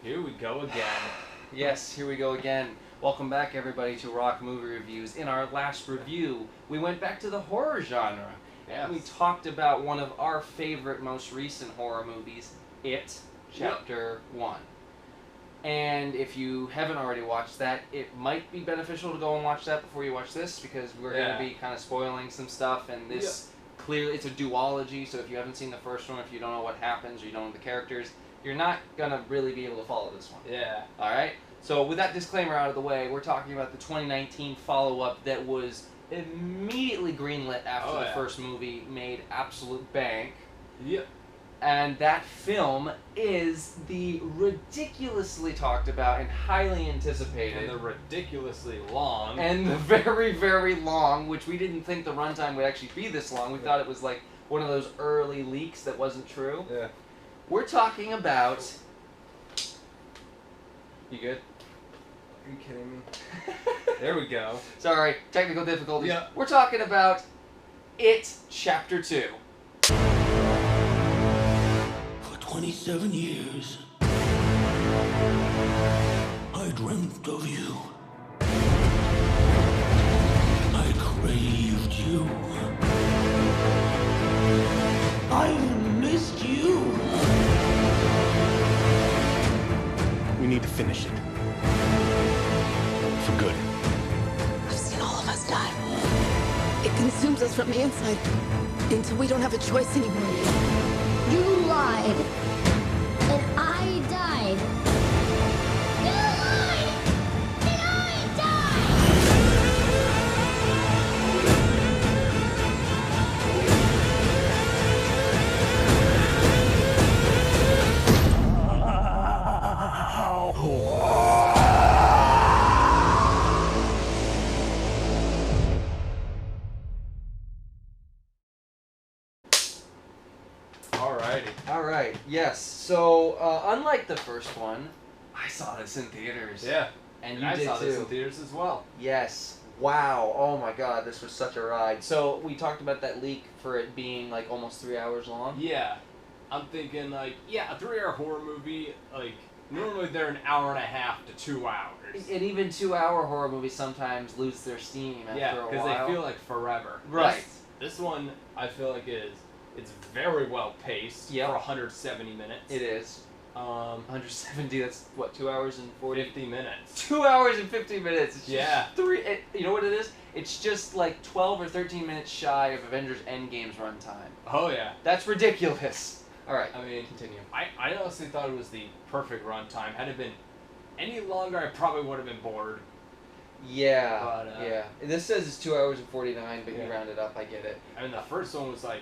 Here we go again. Yes, here we go again. Welcome back, everybody, to ROC Movie Reviews. In our last review, we went back to the horror genre. Yes. And we talked about one of our favorite, most recent horror movies, It, Chapter 1. And if you haven't already watched that, it might be beneficial to go and watch that before you watch this, because we're going to be kind of spoiling some stuff, and this, clearly, it's a duology, so if you haven't seen the first one, if you don't know what happens, or you don't know the characters, you're not going to really be able to follow this one. Yeah. Alright? So with that disclaimer out of the way, we're talking about the 2019 follow-up that was immediately greenlit after the first movie made absolute bank. Yep. And that film is the ridiculously talked about and highly anticipated. And the ridiculously long. And the very, very long, which we didn't think the runtime would actually be this long. We thought it was like one of those early leaks that wasn't true. Yeah. We're talking about... You good? Are you kidding me? There we go. Sorry, technical difficulties. Yeah. We're talking about It, Chapter 2. For 27 years, I dreamt of you. I craved you. I missed you. We need to finish it. For good. I've seen all of us die. It consumes us from the inside until we don't have a choice anymore. You lied. And I died. You lied. And I died. Alright, yes. So, unlike the first one, I saw this in theaters. Yeah. And And you I did saw this too. in theaters as well. Yes. Wow. Oh my god, this was such a ride. So, we talked about that leak for it being like almost 3 hours long. Yeah. I'm thinking like, yeah, a 3-hour horror movie, like, normally they're an hour and a half to 2 hours. And even 2-hour horror movies sometimes lose their steam after a while. because they feel like forever. Right. This one, I feel like it's very well paced Yep. for 170 minutes. It is. 170, that's what, 2 hours and 50 minutes. 2 hours and 50 minutes. It's Yeah. Just you know what it is? It's just like 12 or 13 minutes shy of Avengers Endgame's runtime. Oh yeah. That's ridiculous. Alright, I mean, continue. I honestly thought it was the perfect runtime. Had it been any longer, I probably would have been bored. Yeah, But, yeah. This says it's 2 hours and 49, but you Yeah. round it up, I get it. I mean, the first one was like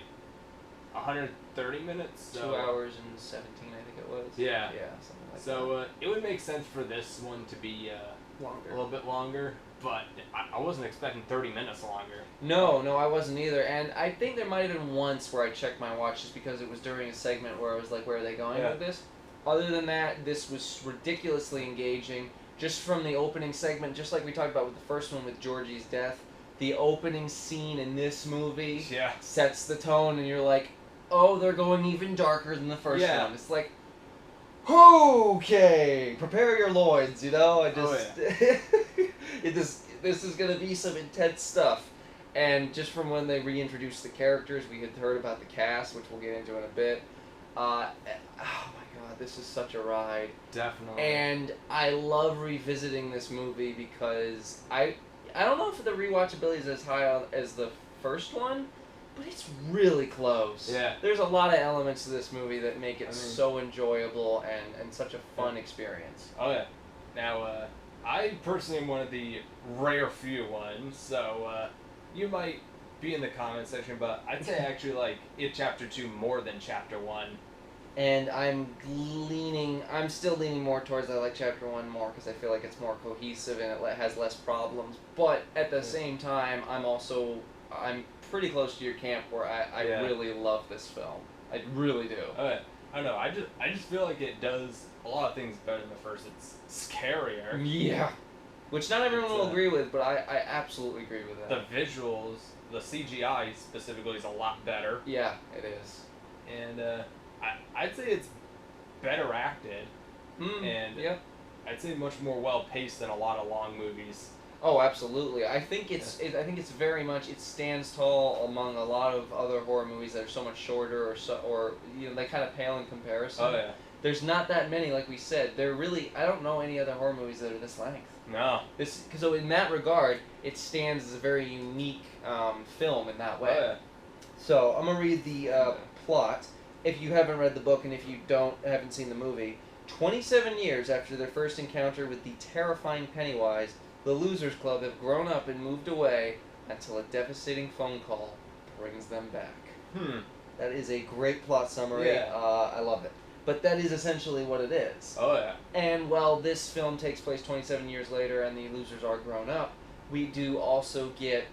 130 minutes. So, 2 hours and 17, I think it was. Yeah. Yeah, something like So it would make sense for this one to be that. a Longer. little bit longer, but I wasn't expecting 30 minutes longer. No, I wasn't either. And I think there might have been once where I checked my watch just because it was during a segment where I was like, where are they going with this? Other than that, this was ridiculously engaging. Just from the opening segment, just like we talked about with the first one with Georgie's death, the opening scene in this movie sets the tone, and you're like, oh, they're going even darker than the first one. It's like, okay, prepare your loins, you know? This is going to be some intense stuff. And just from when they reintroduced the characters, we had heard about the cast, which we'll get into in a bit. Oh my god, this is such a ride. Definitely. And I love revisiting this movie because I don't know if the rewatchability is as high as the first one, but it's really close. Yeah. There's a lot of elements to this movie that make it so enjoyable and such a fun experience. Oh yeah. Now, I personally am one of the rare few ones, so you might be in the comment section, but I'd say I actually like It Chapter 2 more than Chapter 1. And I'm still leaning more towards I like Chapter 1 more because I feel like it's more cohesive and it has less problems. But at the same time, I'm pretty close to your camp where I really love this film. I really do. Okay. I don't know. I just feel like it does a lot of things better than the first. It's scarier. Yeah. Which not everyone will agree with, but I absolutely agree with that. The visuals, the CGI specifically is a lot better. Yeah, it is. And I'd say it's better acted. and yeah. I'd say much more well paced than a lot of long movies. Oh, absolutely. I think I think it's very much, it stands tall among a lot of other horror movies that are so much shorter or they kind of pale in comparison. Oh yeah. There's not that many, like we said. I don't know any other horror movies that are this length. No. So in that regard, it stands as a very unique film in that way. Oh, yeah. So I'm gonna read the plot. If you haven't read the book and if you haven't seen the movie, 27 years after their first encounter with the terrifying Pennywise, the Losers Club have grown up and moved away until a devastating phone call brings them back. That is a great plot summary. Yeah. I love it. But that is essentially what it is. Oh yeah. And while this film takes place 27 years later and the losers are grown up, we do also get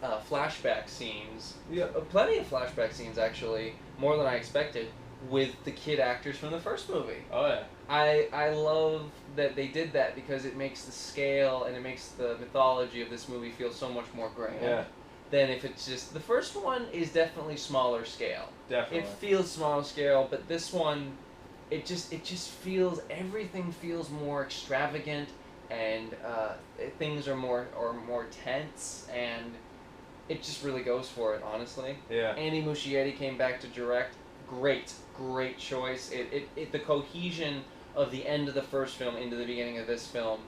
flashback scenes. Yeah. Plenty of flashback scenes, actually, more than I expected, with the kid actors from the first movie. Oh yeah. I love that they did that because it makes the scale and it makes the mythology of this movie feel so much more grand. Yeah. Than if it's just, the first one is definitely smaller scale. Definitely. It feels smaller scale, but this one, it just feels, everything feels more extravagant, and things are more tense, and it just really goes for it, honestly. Yeah. Andy Muschietti came back to direct. Great choice. The cohesion of the end of the first film into the beginning of this film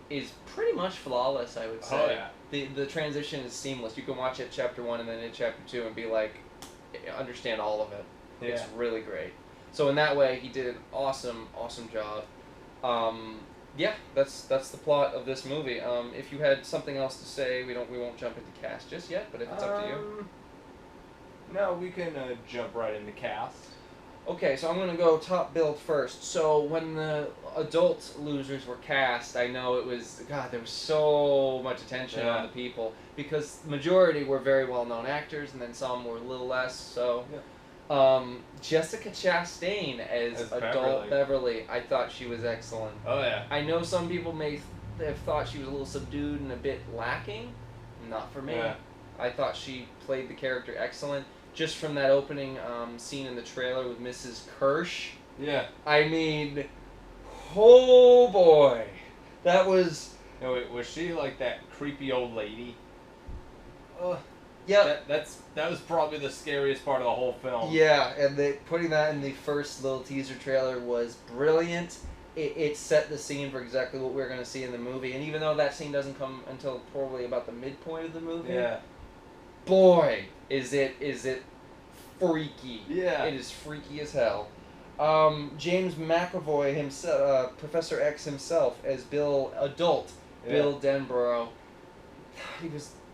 is pretty much flawless, I would say. Oh yeah. The transition is seamless. You can watch it chapter 1 and then in chapter 2 and be like, understand all of it. Yeah. It's really great. So in that way, he did an awesome job. Yeah, that's the plot of this movie. If you had something else to say, we won't jump into cast just yet, but if it's up to you. No, we can jump right into cast. Okay, so I'm going to go top billed first. So when the adult losers were cast, I know it was, God, there was so much attention on the people, because the majority were very well-known actors, and then some were a little less, so... Yeah. Jessica Chastain as adult Beverly, I thought she was excellent. Oh, yeah. I know some people may have thought she was a little subdued and a bit lacking. Not for me. Yeah. I thought she played the character excellent. Just from that opening scene in the trailer with Mrs. Kirsch. Yeah. I mean, oh boy. That was... No, wait, was she like that creepy old lady? Yeah. That was probably the scariest part of the whole film. Yeah, and putting that in the first little teaser trailer was brilliant. It set the scene for exactly what we're going to see in the movie. And even though that scene doesn't come until probably about the midpoint of the movie, yeah. Boy, is it freaky. Yeah. It is freaky as hell. James McAvoy himself, Professor X himself, as Bill Denborough.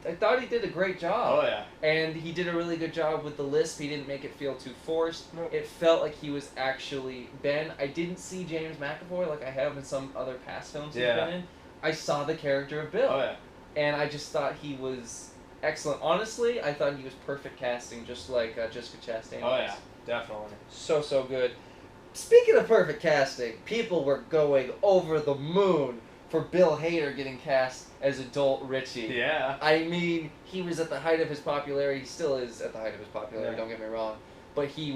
I thought he did a great job. Oh, yeah. And he did a really good job with the lisp. He didn't make it feel too forced. Nope. It felt like he was actually Ben. I didn't see James McAvoy like I have in some other past films he's been in. I saw the character of Bill. Oh, yeah. And I just thought he was excellent. Honestly, I thought he was perfect casting, just like Jessica Chastain was. Oh, yeah. Definitely. So good. Speaking of perfect casting, people were going over the moon for Bill Hader getting cast as adult Richie. Yeah. I mean, he was at the height of his popularity. He still is at the height of his popularity, don't get me wrong. But he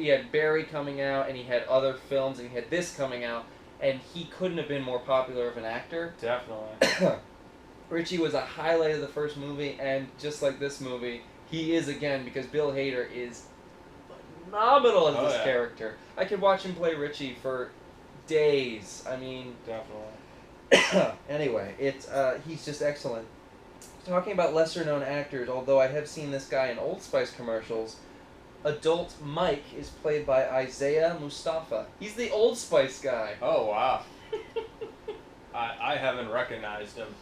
had Barry coming out, and he had other films, and he had this coming out, and he couldn't have been more popular of an actor. Definitely. Richie was a highlight of the first movie, and just like this movie, he is again, because Bill Hader is phenomenal as this character. I could watch him play Richie for days. I mean... Definitely. Anyway, he's just excellent. Talking about lesser-known actors, although I have seen this guy in Old Spice commercials, adult Mike is played by Isaiah Mustafa. He's the Old Spice guy. Oh, wow. I haven't recognized him.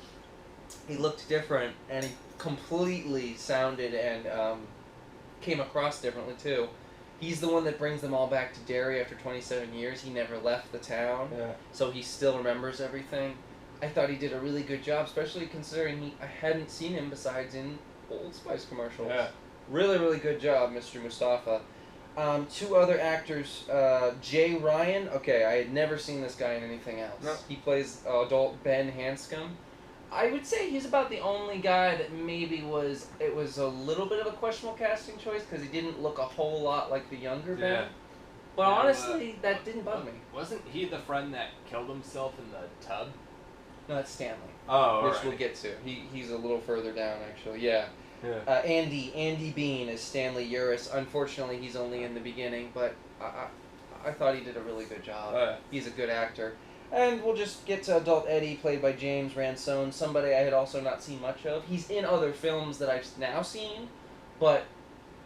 He looked different, and he completely sounded and came across differently, too. He's the one that brings them all back to Derry after 27 years. He never left the town, so he still remembers everything. I thought he did a really good job, especially considering I hadn't seen him besides in Old Spice commercials. Yeah. Really, really good job, Mr. Mustafa. Two other actors, Jay Ryan. Okay, I had never seen this guy in anything else. No. He plays adult Ben Hanscom. I would say he's about the only guy that maybe it was a little bit of a questionable casting choice because he didn't look a whole lot like the younger Ben. But Now, honestly, that didn't bug me. Wasn't he the friend that killed himself in the tub? No, that's Stanley. Oh, Which we'll get to. He's a little further down, actually. Yeah. Yeah. Andy Bean is Stanley Uris. Unfortunately, he's only in the beginning, but I thought he did a really good job. He's a good actor. And we'll just get to adult Eddie, played by James Ransone, somebody I had also not seen much of. He's in other films that I've now seen, but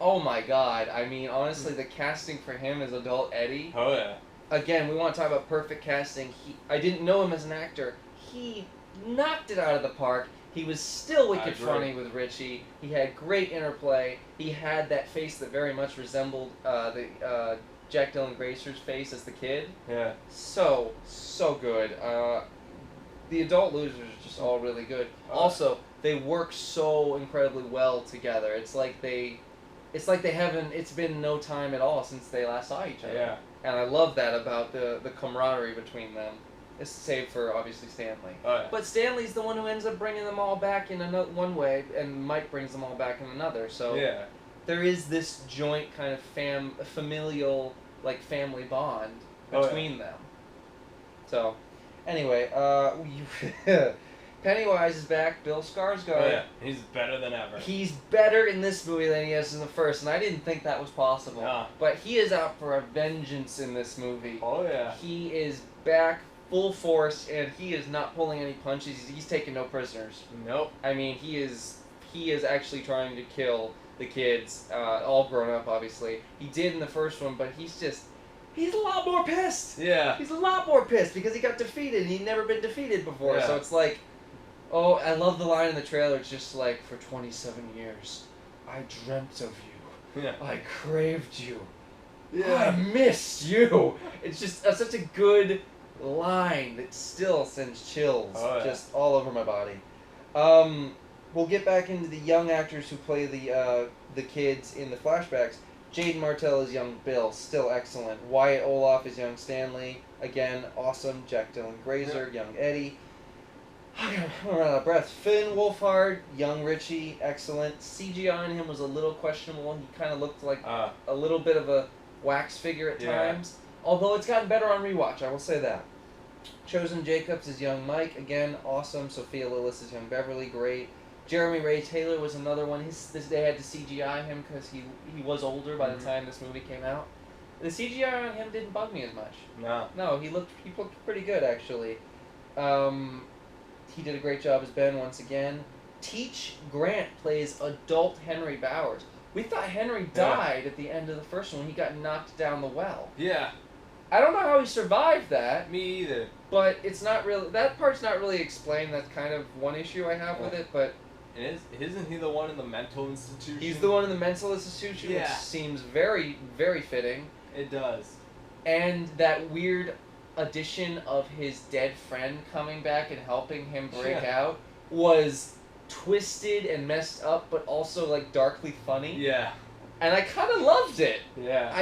oh my god, I mean, honestly, the casting for him as adult Eddie... Oh, yeah. Again, we want to talk about perfect casting. I didn't know him as an actor. He knocked it out of the park. He was still wicked funny with Richie. He had great interplay. He had that face that very much resembled the Jack Dylan Gracer's face as the kid. Yeah. So good. The adult losers are just all really good. Also, they work so incredibly well together. It's like they haven't. It's been no time at all since they last saw each other. Yeah. And I love that about the camaraderie between them. It's save for obviously Stanley. Oh, yeah. But Stanley's the one who ends up bringing them all back in one way, and Mike brings them all back in another. So yeah. There is this joint kind of familial, like family bond between them. So, anyway, Pennywise is back. Bill Skarsgård. Oh, yeah. He's better than ever. He's better in this movie than he is in the first, and I didn't think that was possible. Nah. But he is out for a vengeance in this movie. Oh, yeah. He is back full force, and he is not pulling any punches. He's taking no prisoners. Nope. I mean, he is actually trying to kill the kids, all grown up, obviously. He did in the first one, but he's a lot more pissed. Yeah. He's a lot more pissed because he got defeated, and he'd never been defeated before. Yeah. So it's like, oh, I love the line in the trailer. It's just like, for 27 years, I dreamt of you. Yeah. I craved you. Yeah. I missed you. It's just such a good line that still sends chills just all over my body. We'll get back into the young actors who play the kids in the flashbacks. Jaden Martell is young Bill, still excellent. Wyatt Olaf is young Stanley, again awesome. Jack Dylan Grazer, young Eddie. I'm running out of breath. Finn Wolfhard, young Richie, excellent. CGI on him was a little questionable. He kind of looked like a little bit of a wax figure at times. Although it's gotten better on rewatch, I will say that. Chosen Jacobs is young Mike, again, awesome. Sophia Lillis is young Beverly, great. Jeremy Ray Taylor was another one. They had to CGI him because he was older by the time this movie came out. The CGI on him didn't bug me as much. No, he looked pretty good, actually. He did a great job as Ben once again. Teach Grant plays adult Henry Bowers. We thought Henry died at the end of the first one when he got knocked down the well. Yeah. I don't know how he survived that. Me either. But it's not really... That part's not really explained. That's kind of one issue I have with it, but... Isn't he the one in the mental institution? He's the one in the mental institution, which seems very, very fitting. It does. And that weird addition of his dead friend coming back and helping him break out was twisted and messed up, but also, like, darkly funny. Yeah. And I kind of loved it. Yeah.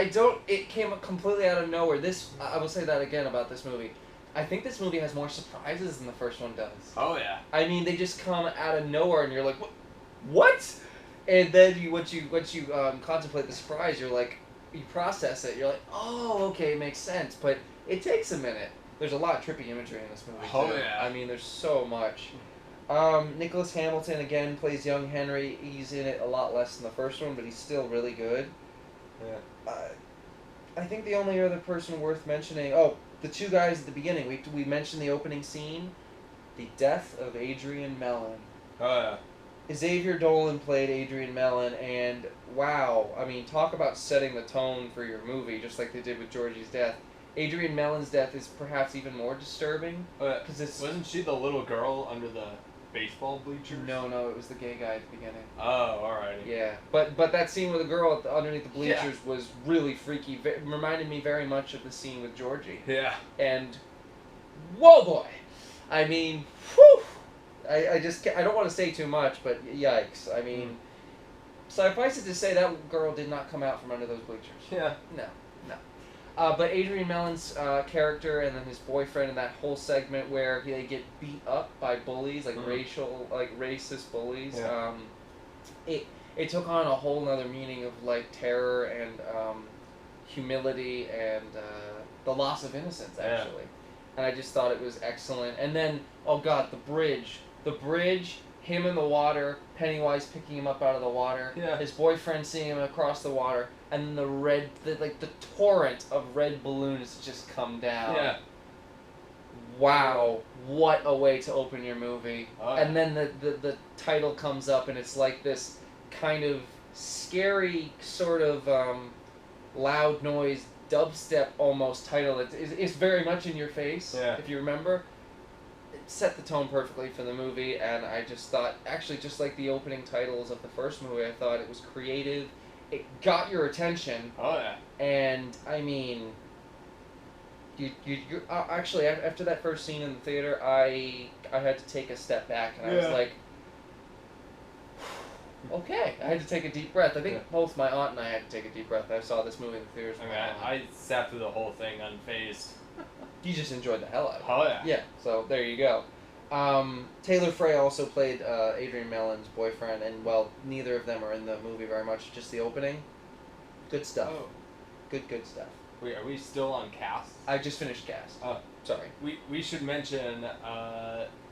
It came completely out of nowhere. I will say that again about this movie. I think this movie has more surprises than the first one does. Oh, yeah. I mean, they just come out of nowhere, and you're like, what? And then once you contemplate the surprise, you're like, you process it. You're like, oh, okay, it makes sense. But it takes a minute. There's a lot of trippy imagery in this movie, too. Oh, yeah. I mean, there's so much. Nicholas Hamilton, again, plays young Henry. He's in it a lot less than the first one, but he's still really good. Yeah. I think the only other person worth mentioning... Oh, the two guys at the beginning. We mentioned the opening scene. The death of Adrian Mellon. Oh, yeah. Xavier Dolan played Adrian Mellon, and wow, I mean, talk about setting the tone for your movie, just like they did with Georgie's death. Adrian Mellon's death is perhaps even more disturbing. Wasn't she the little girl under the baseball bleachers? No, it was the gay guy at the beginning. Oh, alrighty. Yeah, but that scene with the girl underneath the bleachers was really freaky. Reminded me very much of the scene with Georgie. Yeah. And, whoa boy! I mean, whew! I don't want to say too much, but yikes. I mean, suffice it to say that girl did not come out from under those bleachers. Yeah. No. But Adrian Mellon's character and then his boyfriend and that whole segment where they get beat up by bullies, like racist bullies, it took on a whole nother meaning of like terror and humility and the loss of innocence, Yeah. actually. And I just thought it was excellent. And then, oh god, the bridge, him in the water, Pennywise picking him up out of the water, Yeah. his boyfriend seeing him across the water, and the torrent of red balloons just come down. Yeah. Wow, what a way to open your movie. Oh, yeah. And then the title comes up, and it's like this kind of scary, sort of loud noise, dubstep almost title. It's very much in your face, Yeah. if you remember. It set the tone perfectly for the movie, and I just thought, actually, just like the opening titles of the first movie, I thought it was creative. It got your attention, Oh yeah. and I mean, you actually, after that first scene in the theater, I had to take a step back, and I was Yeah. like, okay. I had to take a deep breath. I think Yeah. both my aunt and I had to take a deep breath. I saw this movie in the theaters. I mean, I sat through the whole thing unfazed. You just enjoyed the hell out of it. Oh yeah. Yeah, so there you go. Taylor Frey also played Adrian Mellon's boyfriend, and well, neither of them are in the movie very much, just the opening. Good stuff. Oh. Good stuff. Wait, are we still on cast? I just finished cast. Oh. Sorry. We should mention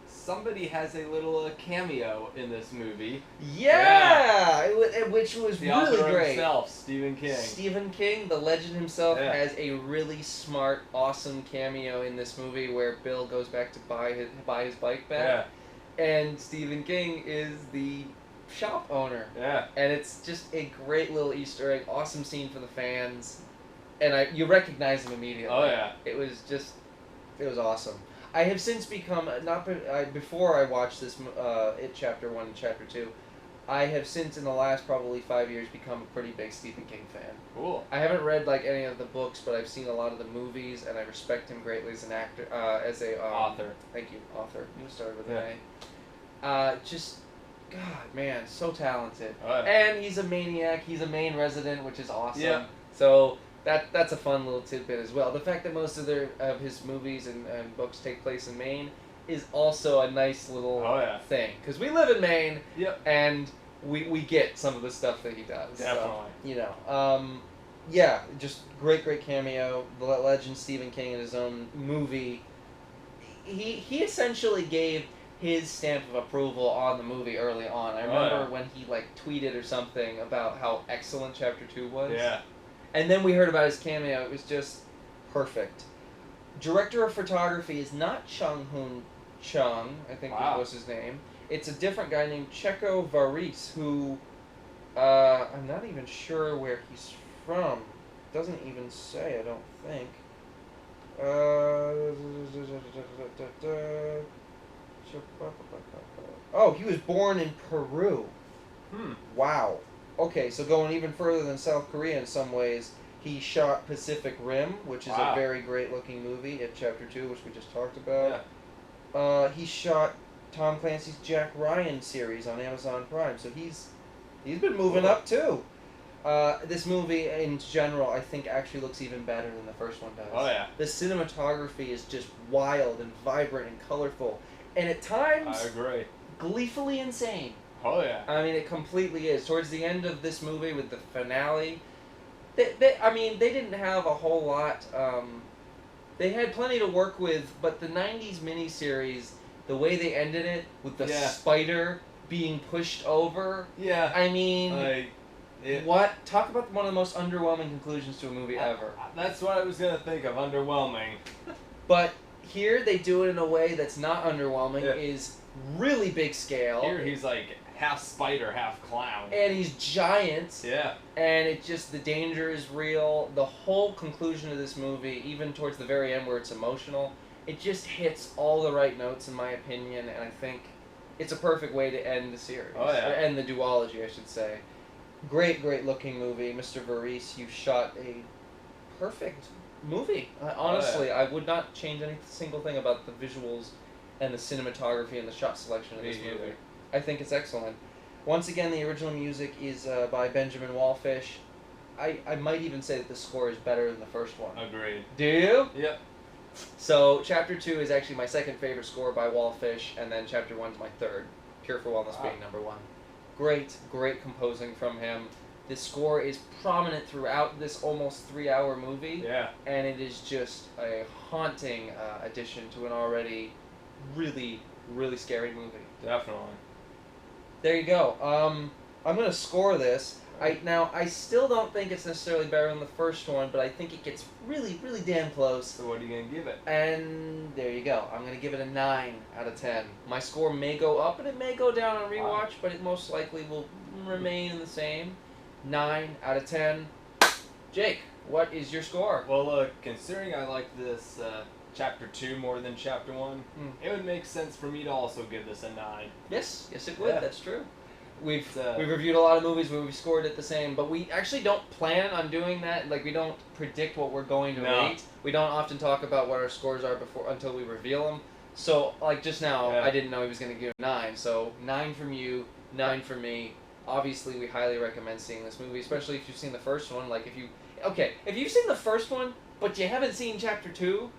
somebody has a little cameo in this movie. Yeah! Which was The really author great. himself, Stephen King. Stephen King, the legend himself, Yeah. has a really smart, awesome cameo in this movie where Bill goes back to buy his bike back. Yeah. And Stephen King is the shop owner. Yeah. And it's just a great little Easter egg, awesome scene for the fans. And you recognize him immediately. Oh yeah. It was awesome. I have since become, before I watched this, It Chapter 1 and Chapter 2, I have since, in the last probably 5 years, become a pretty big Stephen King fan. Cool. I haven't read, like, any of the books, but I've seen a lot of the movies, and I respect him greatly as an actor, as a... Author. Thank you, author. You started with Yeah. an A. Just, God, man, so talented. Oh, yeah. And he's a maniac, he's a Maine resident, which is awesome. Yeah. So... That's a fun little tidbit as well. The fact that most of his movies and books take place in Maine is also a nice little thing. Because we live in Maine, Yep. and we get some of the stuff that he does. Definitely. So, you know, yeah, just great cameo. The legend Stephen King in his own movie. He essentially gave his stamp of approval on the movie early on. I remember when he like tweeted or something about how excellent Chapter 2 was. Yeah. And then we heard about his cameo. It was just perfect. Director of photography is not Chung Hoon Chung, I think was his name. It's a different guy named Checo Varis, who I'm not even sure where he's from. Doesn't even say, I don't think. Oh, he was born in Peru. Wow. Okay, so going even further than South Korea in some ways, he shot Pacific Rim, which is a very great-looking movie, at Chapter 2, which we just talked about. Yeah. He shot Tom Clancy's Jack Ryan series on Amazon Prime, so he's been moving up, too. This movie, in general, I think actually looks even better than the first one does. Oh, yeah. The cinematography is just wild and vibrant and colorful, and at times, I agree. gleefully insane. Oh yeah. I mean, it completely is. Towards the end of this movie, with the finale, they didn't have a whole lot. They had plenty to work with, but the '90s miniseries, the way they ended it with the spider being pushed over. Yeah. I mean, what? Talk about one of the most underwhelming conclusions to a movie ever. That's what I was gonna think of. Underwhelming. But here they do it in a way that's not underwhelming. Is really big scale. Here he's like half spider, half clown. And he's giant. Yeah. And it just, the danger is real. The whole conclusion of this movie, even towards the very end where it's emotional, it just hits all the right notes in my opinion, and I think it's a perfect way to end the series. Oh, yeah. Or end the duology, I should say. Great looking movie. Mr. Varis, you shot a perfect movie. Honestly, I would not change any single thing about the visuals and the cinematography and the shot selection of this movie. I think it's excellent. Once again, the original music is by Benjamin Wallfish. I might even say that the score is better than the first one. Agreed. Do you? Yep. So, Chapter 2 is actually my second favorite score by Wallfish, and then Chapter 1 is my third. Pure for Wellness being number 1. Great composing from him. The score is prominent throughout this almost 3-hour movie. Yeah. And it is just a haunting addition to an already really, really scary movie. Definitely. There you go. I'm going to score this. I still don't think it's necessarily better than the first one, but I think it gets really, really damn close. So what are you going to give it? And there you go. I'm going to give it a 9 out of 10. My score may go up and it may go down on rewatch, but it most likely will remain the same. 9 out of 10. Jake, what is your score? Well, considering I like this Chapter 2 more than Chapter 1, it would make sense for me to also give this a 9. Yes, it would. Yeah. That's true. We've reviewed a lot of movies where we've scored it the same, but we actually don't plan on doing that. Like, we don't predict what we're going to rate. We don't often talk about what our scores are until we reveal them. So, like just now, I didn't know he was going to give 9. So, 9 from you, 9 from me. Obviously, we highly recommend seeing this movie, especially if you've seen the first one. Like, if you've seen the first one, but you haven't seen Chapter 2,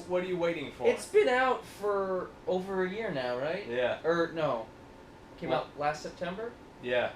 what are you waiting for? It's been out for over a year now, right? Yeah. Or, no. Came out last September? Yeah.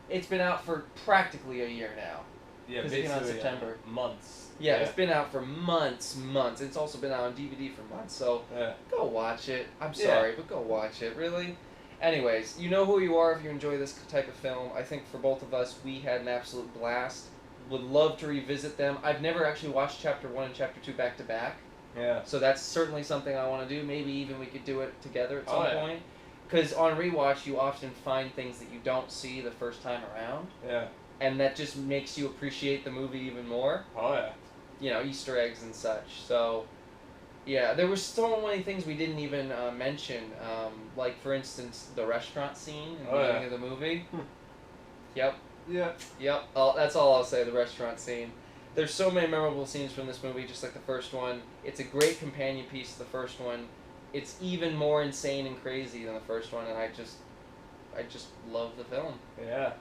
It's been out for practically a year now. Yeah, because it came out in September. Months. Yeah, it's been out for months. It's also been out on DVD for months, so go watch it. I'm sorry, but go watch it, really. Anyways, you know who you are if you enjoy this type of film. I think for both of us, we had an absolute blast. Would love to revisit them. I've never actually watched Chapter 1 and Chapter 2 back to back. Yeah. So that's certainly something I want to do. Maybe even we could do it together at some point. Because on rewatch, you often find things that you don't see the first time around. Yeah. And that just makes you appreciate the movie even more. Oh, yeah. You know, Easter eggs and such. So, yeah, there were so many things we didn't even mention. Like, for instance, the restaurant scene in the beginning of the movie. Yep. Yeah. Yep. That's all I'll say, the restaurant scene. There's so many memorable scenes from this movie, just like the first one. It's a great companion piece to the first one. It's even more insane and crazy than the first one, and I just love the film. Yeah.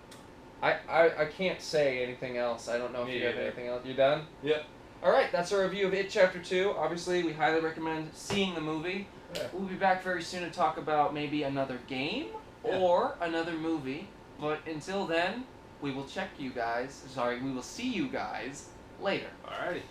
I can't say anything else. I don't know if you have anything else. You done? Yep. Alright, that's our review of It Chapter 2. Obviously, we highly recommend seeing the movie. Yeah. We'll be back very soon to talk about maybe another game or another movie. But until then, we will we will see you guys later. Alrighty.